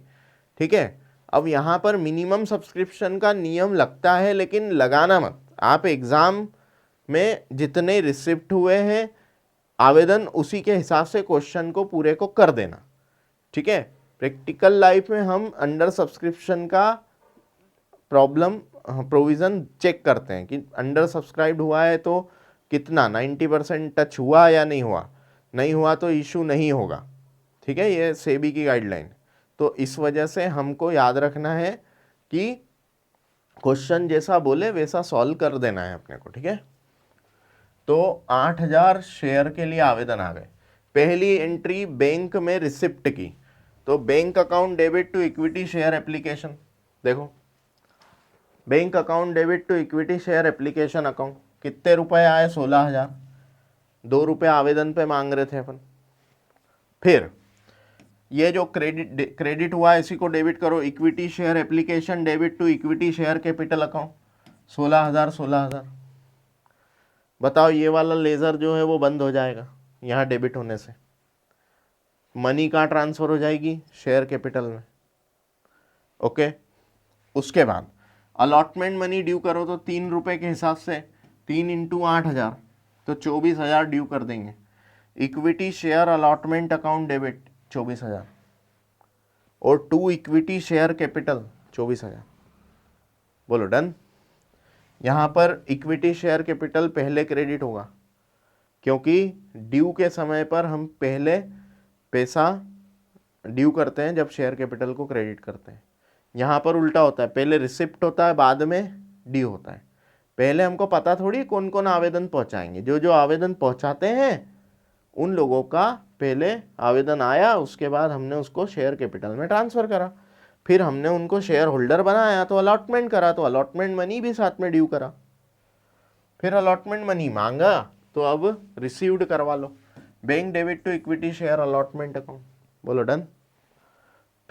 ठीक है। अब यहाँ पर मिनिमम सब्सक्रिप्शन का नियम लगता है, लेकिन लगाना मत। आप एग्ज़ाम में जितने रिसिप्ट हुए हैं आवेदन, उसी के हिसाब से क्वेश्चन को पूरे को कर देना, ठीक है। प्रैक्टिकल लाइफ में हम अंडर सब्सक्रिप्शन का प्रोविज़न चेक करते हैं कि अंडर सब्सक्राइब्ड हुआ है तो कितना, 90% टच हुआ या नहीं हुआ, नहीं हुआ तो इशू नहीं होगा, ठीक है। ये सेबी की गाइडलाइन। तो इस वजह से हमको याद रखना है कि क्वेश्चन जैसा बोले वैसा सॉल्व कर देना है अपने को, ठीक है। तो 8,000 शेयर के लिए आवेदन आ गए। पहली एंट्री बैंक में रिसिप्ट की, तो bank account debit to equity share application. देखो, bank account debit to equity share application account, कितने रुपए आए, 16,000, 2 रुपये आवेदन पे मांग रहे थे अपन। फिर ये जो क्रेडिट हुआ है इसी को डेबिट करो, equity share application debit to equity share capital account 16,000। बताओ ये वाला लेज़र जो है वो बंद हो जाएगा यहाँ डेबिट होने से, मनी कहाँ ट्रांसफ़र हो जाएगी, शेयर कैपिटल में। ओके, उसके बाद अलॉटमेंट मनी ड्यू करो तो 3 रुपये के हिसाब से 3 इंटू 8,000 तो 24,000 ड्यू कर देंगे। Equity share allotment account debit 24,000 और 2 इक्विटी शेयर कैपिटल 24,000। बोलो डन। यहाँ पर इक्विटी शेयर कैपिटल पहले क्रेडिट होगा क्योंकि ड्यू के समय पर हम पहले पैसा ड्यू करते हैं जब शेयर कैपिटल को क्रेडिट करते हैं। यहाँ पर उल्टा होता है, पहले रिसिप्ट होता है बाद में ड्यू होता है। पहले हमको पता थोड़ी कौन कौन आवेदन पहुँचाएंगे, जो जो आवेदन पहुँचाते हैं उन लोगों का पहले आवेदन आया, उसके बाद हमने उसको शेयर कैपिटल में ट्रांसफ़र करा, फिर हमने उनको शेयर होल्डर बनाया तो अलॉटमेंट करा, तो अलॉटमेंट मनी भी साथ में ड्यू करा, फिर अलॉटमेंट मनी मांगा तो अब रिसीव्ड करवा लो। Bank debit to equity share allotment account. बोलो डन।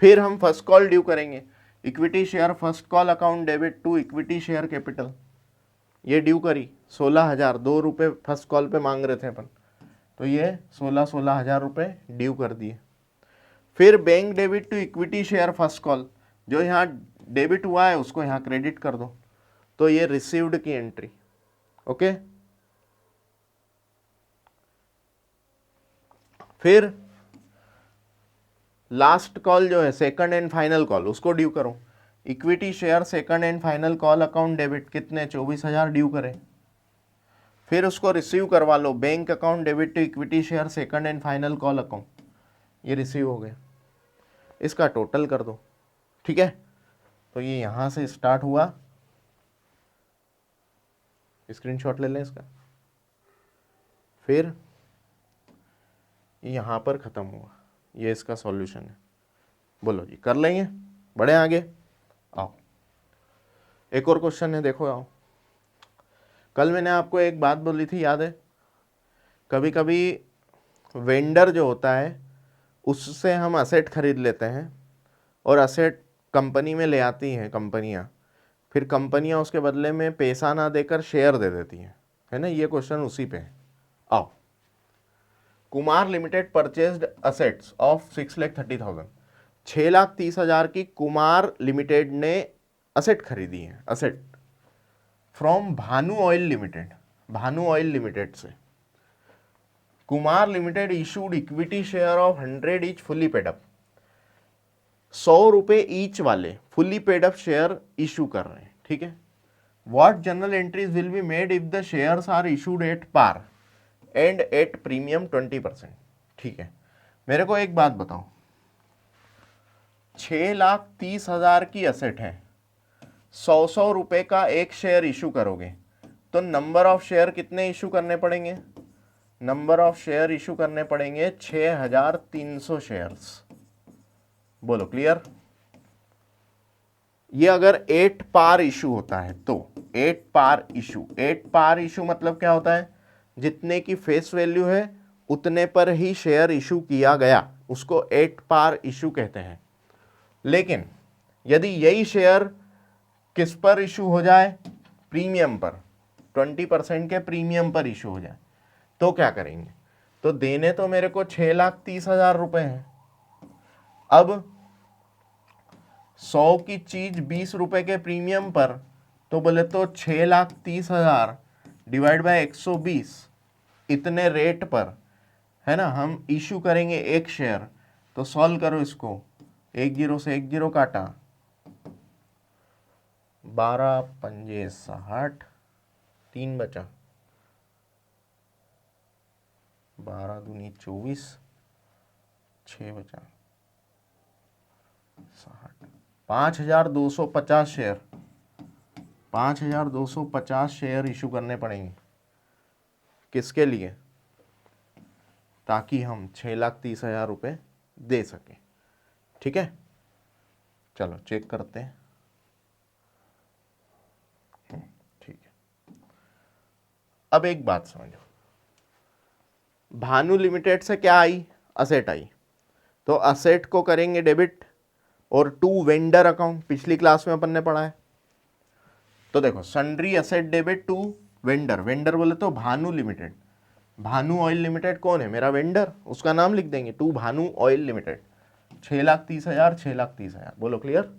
फिर हम फर्स्ट कॉल ड्यू करेंगे, equity share first call account debit to equity share capital. ये ड्यू करी 16,000, 2 रुपये फर्स्ट कॉल पे मांग रहे थे अपन, तो ये 16,000 रुपये ड्यू कर दिए। फिर bank debit to equity share first call, जो यहाँ डेबिट हुआ है उसको यहाँ क्रेडिट कर दो, तो ये रिसीव्ड की एंट्री। ओके, फिर लास्ट कॉल जो है सेकंड एंड फाइनल कॉल, उसको ड्यू करो। Equity share second and final call account debit कितने, 24,000 ड्यू करें, फिर उसको रिसीव करवा लो। Bank account debit to equity share second and final call account, ये रिसीव हो गया, इसका टोटल कर दो। ठीक है, तो ये यहाँ से स्टार्ट हुआ, स्क्रीनशॉट ले लें इसका, फिर यहाँ पर ख़त्म हुआ, ये इसका सॉल्यूशन है। बोलो जी, कर लेंगे, बढ़े आगे। आओ एक और क्वेश्चन है, देखो आओ। कल मैंने आपको एक बात बोली थी, याद है? कभी कभी वेंडर जो होता है उससे हम असेट खरीद लेते हैं और असेट कंपनी में ले आती हैं कंपनियां, फिर कंपनियां उसके बदले में पैसा ना देकर शेयर दे देती हैं, है ना? ये क्वेश्चन उसी पे है। आओ, Kumar limited purchased assets of 6,30,000, 6,30,000 की कुमार लिमिटेड ने असेट खरीदी है, asset from Bhanu oil limited, Bhanu oil limited से। Kumar limited issued equity share of 100 each fully paid up, 100 रुपये ईच वाले fully paid up share issue कर रहे हैं। ठीक है, what journal entries will be made if the shares are issued at par and at premium 20%। ठीक है, मेरे को एक बात बताओ, 6,30,000 की असेट है, 100 रुपये का एक शेयर इशू करोगे तो नंबर ऑफ शेयर कितने इशू करने पड़ेंगे? नंबर ऑफ शेयर इशू करने पड़ेंगे 6,300 शेयर्स। बोलो क्लियर? ये अगर 8 पार इशू होता है तो 8 पार इशू, 8 पार इशू मतलब क्या होता है? जितने की फेस वैल्यू है उतने पर ही शेयर इशू किया गया, उसको 8 पार इशू कहते हैं। लेकिन यदि यही शेयर किस पर इशू हो जाए? प्रीमियम पर, 20% के प्रीमियम पर इशू हो जाए तो क्या करेंगे? तो देने तो मेरे को 6,30,000 रुपये हैं, अब 100 की चीज 20 रुपए के प्रीमियम पर, तो बोले तो 6,30,000 डिवाइड बाय 120 इतने रेट पर, है ना, हम इशू करेंगे एक शेयर। तो सॉल्व करो इसको, 10 से 10 काटा, 12 पंजे 60, 3 बचा, 12 दूनी 24, 6 बचा 60, 5,250 शेयर, 5,250 शेयर इशू करने पड़ेंगे। किसके लिए? ताकि हम 6,30,000 रुपये दे सकें। ठीक है, चलो चेक करते हैं। ठीक है, अब एक बात समझो, भानु लिमिटेड से क्या आई? असेट आई, तो असेट को करेंगे डेबिट और टू वेंडर अकाउंट, पिछली क्लास में अपन ने पढ़ा है। तो देखो, sundry asset debit to vendor, vendor बोले तो Bhanu limited, Bhanu oil limited कौन है, मेरा वेंडर, उसका नाम लिख देंगे, टू भानु ऑयल लिमिटेड, 6,30,000, 6,30,000, बोलो क्लियर।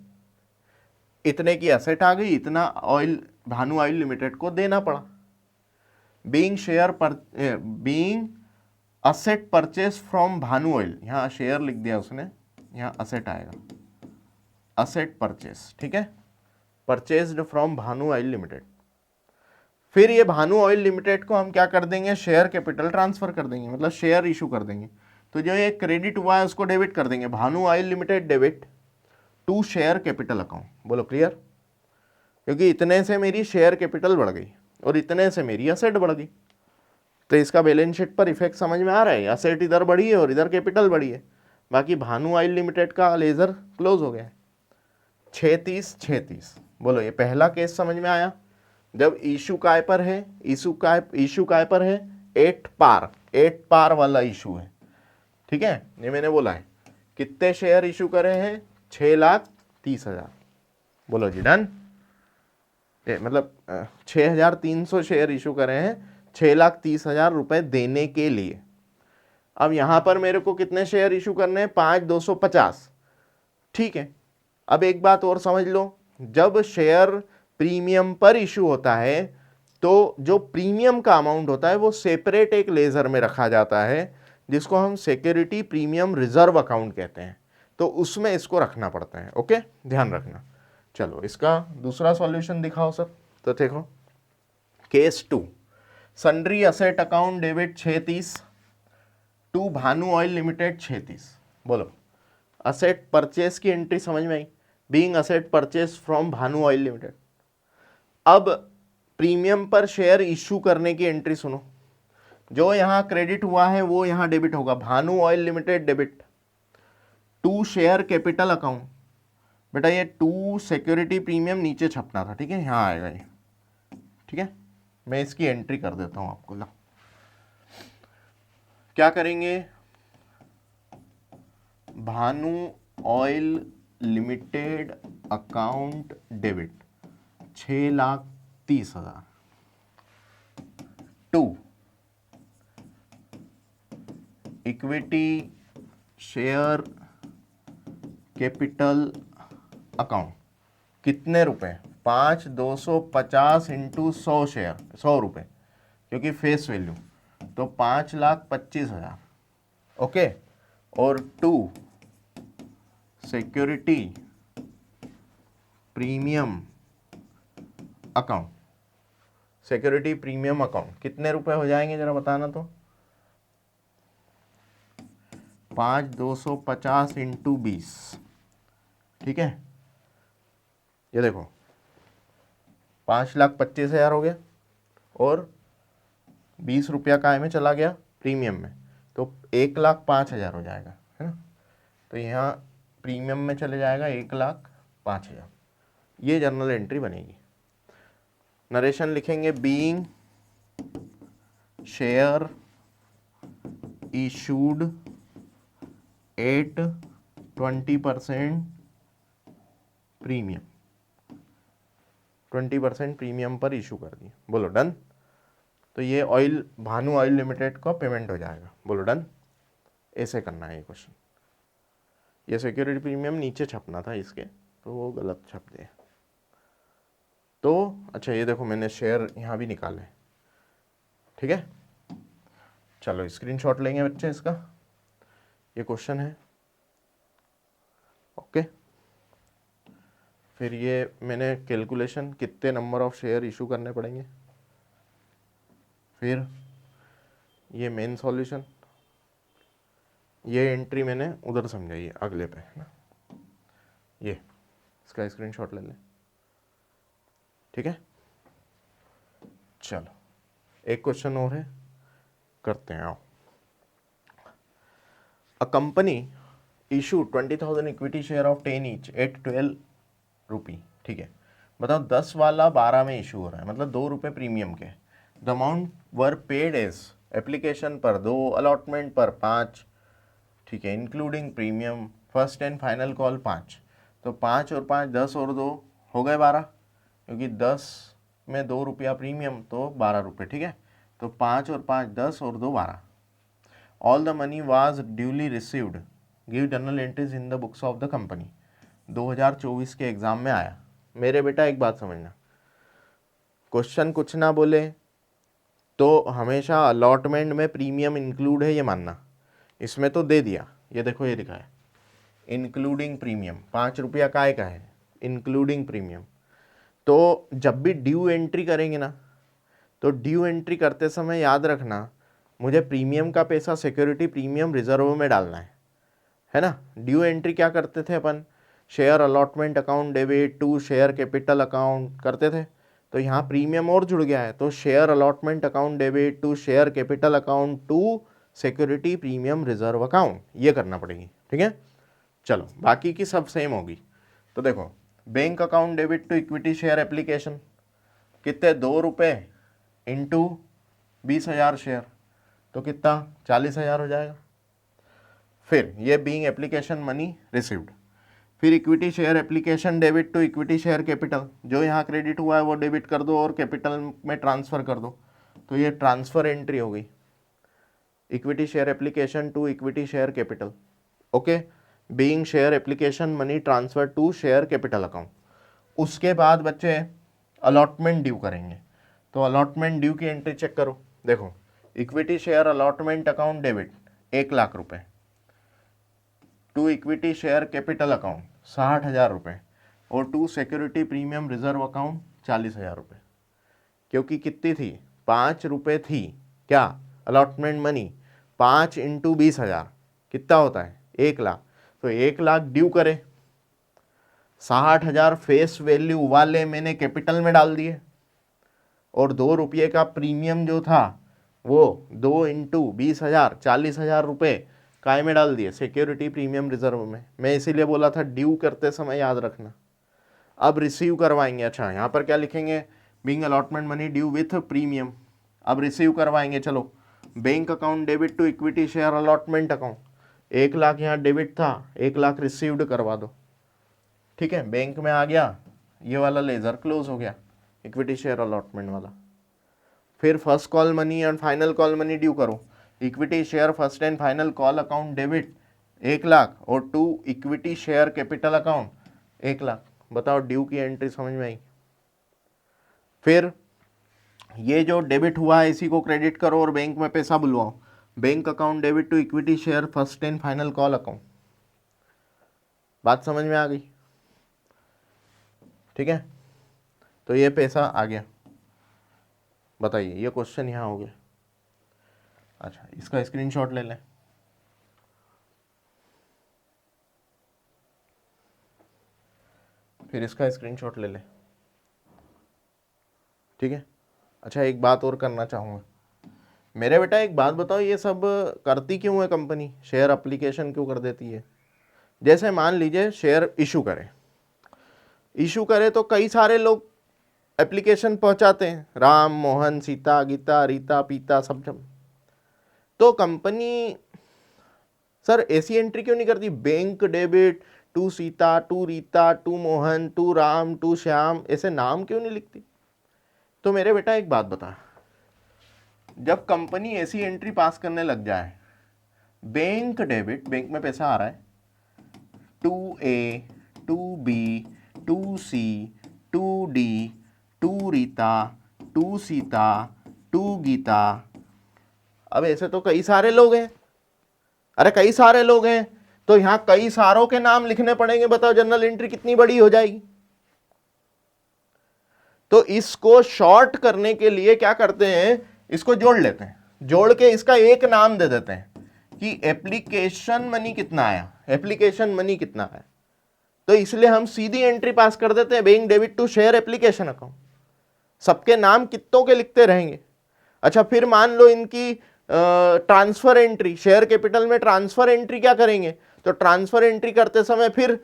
इतने की एसेट आ गई, इतना ऑयल भानु ऑयल लिमिटेड को देना पड़ा। बीइंग शेयर पर being asset purchase from Bhanu oil, यहाँ शेयर लिख दिया उसने, यहाँ असेट आएगा, असेट परचेज, ठीक है, purchased from Bhanu oil limited. फिर ये भानु ऑयल लिमिटेड को हम क्या कर देंगे, शेयर कैपिटल ट्रांसफर कर देंगे, मतलब शेयर इशू कर देंगे। तो जो ये क्रेडिट हुआ है उसको डेबिट कर देंगे, Bhanu oil limited debit to share capital account, बोलो क्लियर। क्योंकि इतने से मेरी शेयर कैपिटल बढ़ गई और इतने से मेरी असेट बढ़ गई, तो इसका बैलेंस शीट पर इफेक्ट समझ में आ रहा है, असेट इधर बढ़ी है और इधर कैपिटल बढ़ी है। बाकी भानु ऑयल लिमिटेड का लेजर क्लोज हो गया है। 6,30,6,30, बोलो ये पहला केस समझ में आया। जब इशू काय पर है, इशू काय पर है, 8 पार वाला इशू है, ठीक है। ये मैंने बोला है कितने शेयर इशू करे हैं, 6,30,000, बोलो जी डन। मतलब 6,300 शेयर इशू करे हैं 6,30,000 रुपए देने के लिए। अब यहां पर मेरे को कितने शेयर इशू करने हैं, 5,250, ठीक है। अब एक बात और समझ लो, जब शेयर प्रीमियम पर इशू होता है तो जो प्रीमियम का अमाउंट होता है वो सेपरेट एक लेजर में रखा जाता है, जिसको हम सिक्योरिटी प्रीमियम रिजर्व अकाउंट कहते हैं, तो उसमें इसको रखना पड़ता है। ओके, ध्यान रखना। चलो इसका दूसरा सॉल्यूशन दिखाओ सर। तो देखो case 2, sundry asset account debit 6,30 to Bhanu oil limited 6,30, बोलो असेट परचेस की एंट्री समझ में आई, being asset purchase from Bhanu oil limited. अब प्रीमियम पर शेयर इशू करने की एंट्री सुनो, जो यहां क्रेडिट हुआ है वो यहां डेबिट होगा, Bhanu oil limited debit to share capital account. बेटा ये टू सिक्योरिटी प्रीमियम नीचे छपना था, ठीक है, यहां आएगा ये, ठीक है। मैं इसकी एंट्री कर देता हूं आपको, ला क्या करेंगे, Bhanu oil limited account debit 6,30,000 to equity share capital account, कितने रुपए, 5,250 इंटू 100 शेयर, 100 रुपए, क्योंकि फेस वैल्यू, तो 5,25,000, ओके। और to security premium account, security premium account कितने रुपए हो जाएंगे जरा बताना तो, 5,250 इंटू 20, ठीक है। ये देखो 5,25,000 हो गया और 20 रुपया काय में चला गया प्रीमियम में, तो 1,05,000 हो जाएगा, है ना। तो यहाँ प्रीमियम में चले जाएगा 1,05,000, ये जर्नल एंट्री बनेगी। नरेशन लिखेंगे, being share issued at 20% premium, 20% premium पर इशू कर दिए, बोलो डन। तो ये ऑयल भानु ऑयल लिमिटेड का पेमेंट हो जाएगा, बोलो डन। ऐसे करना है ये क्वेश्चन। ये सिक्योरिटी प्रीमियम नीचे छपना था इसके, तो वो गलत छप दिए। तो अच्छा ये देखो मैंने शेयर यहाँ भी निकाले, ठीक है। चलो स्क्रीनशॉट लेंगे बच्चे इसका, ये क्वेश्चन है, ओके। फिर ये मैंने कैलकुलेशन कितने नंबर ऑफ शेयर इशू करने पड़ेंगे, फिर ये मेन सॉल्यूशन, ये एंट्री मैंने उधर समझाई है अगले पे, है ना। ये इसका स्क्रीनशॉट ले लें, ठीक है। चलो एक क्वेश्चन और है, करते हैं, आओ। A company issue 20,000 equity share of 10 each eight 12 रुपी, ठीक है। बताओ 10 वाला 12 में इशू हो रहा है, मतलब 2 रुपये प्रीमियम के। The amount were paid as application पर 2, अलॉटमेंट पर 5, ठीक है, including premium, first and final call 5। तो 5 और 5 10 और 2 हो गए 12, क्योंकि 10 में 2 रुपया प्रीमियम, तो 12 रुपये, ठीक है। तो 5 और 5 10 और 2 12। All the money was duly received, give journal entries in the books of the company. 2024 के एग्जाम में आया। मेरे बेटा एक बात समझना, क्वेश्चन कुछ ना बोले तो हमेशा अलॉटमेंट में प्रीमियम इंक्लूड है ये मानना। इसमें तो दे दिया, ये देखो ये लिखा है इंक्लूडिंग प्रीमियम, 5 रुपया काय का है, इंक्लूडिंग प्रीमियम। तो जब भी ड्यू एंट्री करेंगे ना, तो ड्यू एंट्री करते समय याद रखना मुझे प्रीमियम का पैसा सिक्योरिटी प्रीमियम रिजर्व में डालना है ना। ड्यू एंट्री क्या करते थे अपन, share allotment account debit to share capital account करते थे। तो यहाँ प्रीमियम और जुड़ गया है, तो share allotment account debit to share capital account to security premium reserve account, ये करना पड़ेगी, ठीक है। चलो बाकी की सब सेम होगी। तो देखो bank account debit to equity share application कितने, 2 रुपये इंटू 20,000 शेयर, तो कितना 40,000 हो जाएगा। फिर ये बीइंग एप्लीकेशन मनी रिसीव्ड। फिर equity share application debit to equity share capital, जो यहाँ क्रेडिट हुआ है वो डेबिट कर दो और कैपिटल में ट्रांसफ़र कर दो, तो ये ट्रांसफ़र एंट्री हो गई। Equity share application to equity share capital, okay. Being share application money transfer to share capital account. उसके बाद बच्चे अलॉटमेंट ड्यू करेंगे, तो अलॉटमेंट ड्यू की एंट्री चेक करो। देखो equity share allotment account debit 1 lakh रुपए to equity share capital account 60,000 रुपये और to security premium reserve account 40,000 रुपये। क्योंकि कितनी थी, 5 रुपये थी क्या अलॉटमेंट मनी, 5 इंटू 20,000 कितना होता है 1 लाख। तो 1 लाख ड्यू करे, 60,000 फेस वैल्यू वाले मैंने कैपिटल में डाल दिए और 2 रुपये का प्रीमियम जो था वो 2 इंटू 20,000 40,000 रुपये काय में डाल दिए, सिक्योरिटी प्रीमियम रिजर्व में। मैं इसीलिए बोला था ड्यू करते समय याद रखना। अब रिसीव करवाएंगे, अच्छा यहाँ पर क्या लिखेंगे, being allotment money due with premium. अब रिसीव करवाएंगे, चलो bank account debit to equity share allotment account, 1 lakh यहाँ डेबिट था, 1 लाख रिसीव्ड करवा दो, ठीक है। बैंक में आ गया, ये वाला लेजर क्लोज हो गया इक्विटी शेयर अलॉटमेंट वाला। फिर first call money and final call money due करो, equity share first and final call account debit 1 lakh और to equity share capital account 1 lakh. बताओ ड्यू की एंट्री समझ में आई। फिर ये जो डेबिट हुआ है इसी को क्रेडिट करो और बैंक में पैसा बुलवाओ, bank account debit to equity share first and final call account. बात समझ में आ गई, ठीक है। तो ये पैसा आ गया। बताइए ये क्वेश्चन यहाँ हो गया। अच्छा इसका स्क्रीनशॉट ले लें। फिर इसका स्क्रीनशॉट ले लें, ठीक है। अच्छा एक बात और करना चाहूँगा, मेरे बेटा एक बात बताओ, ये सब करती क्यों है कंपनी, शेयर एप्लीकेशन क्यों कर देती है। जैसे मान लीजिए शेयर इशू करे तो कई सारे लोग एप्लीकेशन पहुंचाते हैं, राम मोहन सीता गीता रीता पीता सब जब। तो कंपनी सर ऐसी एंट्री क्यों नहीं करती, bank debit to Sita to Rita to Mohan to Ram to Shyam, ऐसे नाम क्यों नहीं लिखती। तो मेरे बेटा एक बात बता, जब कंपनी ऐसी एंट्री पास करने लग जाए, बैंक डेबिट बैंक में पैसा आ रहा है, to A to B to C to D to Rita to Sita to Gita. अब ऐसे तो कई सारे लोग हैं, अरे कई सारे लोग हैं, तो यहां कई सारों के नाम लिखने पड़ेंगे। बताओ जनरल एंट्री कितनी बड़ी हो जाएगी। तो इसको शॉर्ट करने के लिए क्या करते हैं, इसको जोड़ लेते हैं, जोड़ के इसका एक नाम दे देते हैं कि एप्लीकेशन मनी कितना आया, एप्लीकेशन मनी कितना आया। तो इसलिए हम सीधी एंट्री पास कर देते हैं, bank debit to share application account. सबके नाम कितनों के लिखते रहेंगे। अच्छा फिर मान लो इनकी ट्रांसफर एंट्री, शेयर कैपिटल में ट्रांसफर एंट्री क्या करेंगे, तो ट्रांसफर एंट्री करते समय फिर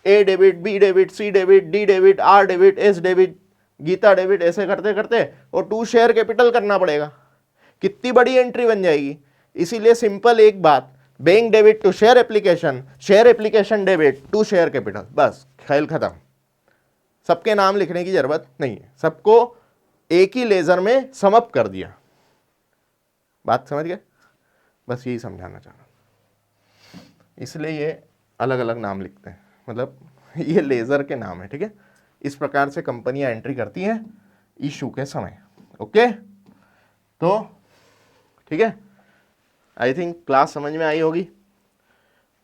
A debit B debit C debit D debit R debit S debit Gita debit, ऐसे करते करते और टू शेयर कैपिटल करना पड़ेगा। कितनी बड़ी एंट्री बन जाएगी। इसीलिए सिंपल एक बात, bank debit to share application debit to share capital, बस खेल खत्म। सबके नाम लिखने की जरूरत नहीं है, सबको एक ही लेजर में सम अप कर दिया। बात समझ गए? बस यही समझाना चाह रहा हूं, इसलिए ये अलग अलग नाम लिखते हैं, मतलब ये लेजर के नाम है, ठीक है। इस प्रकार से कंपनियां एंट्री करती हैं इशू के समय। ओके, तो ठीक है, आई थिंक क्लास समझ में आई होगी।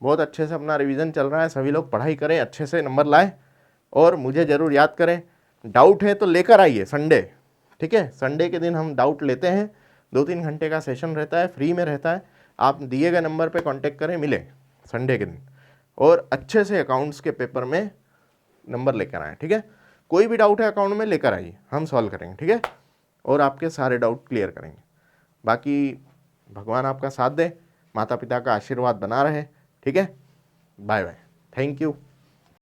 बहुत अच्छे से अपना रिवीजन चल रहा है, सभी लोग पढ़ाई करें, अच्छे से नंबर लाएं और मुझे ज़रूर याद करें। डाउट है तो लेकर आइए संडे, ठीक है। संडे के दिन हम डाउट लेते हैं, 2-3 घंटे का सेशन रहता है, फ्री में रहता है। आप दिए गए नंबर पे कांटेक्ट करें, मिले संडे के दिन, और अच्छे से अकाउंट्स के पेपर में नंबर लेकर आएँ, ठीक है। कोई भी डाउट है अकाउंट में लेकर आइए, हम सॉल्व करेंगे, ठीक है, और आपके सारे डाउट क्लियर करेंगे। बाकी भगवान आपका साथ दे, माता पिता का आशीर्वाद बना रहे, ठीक है। Bye bye, thank you.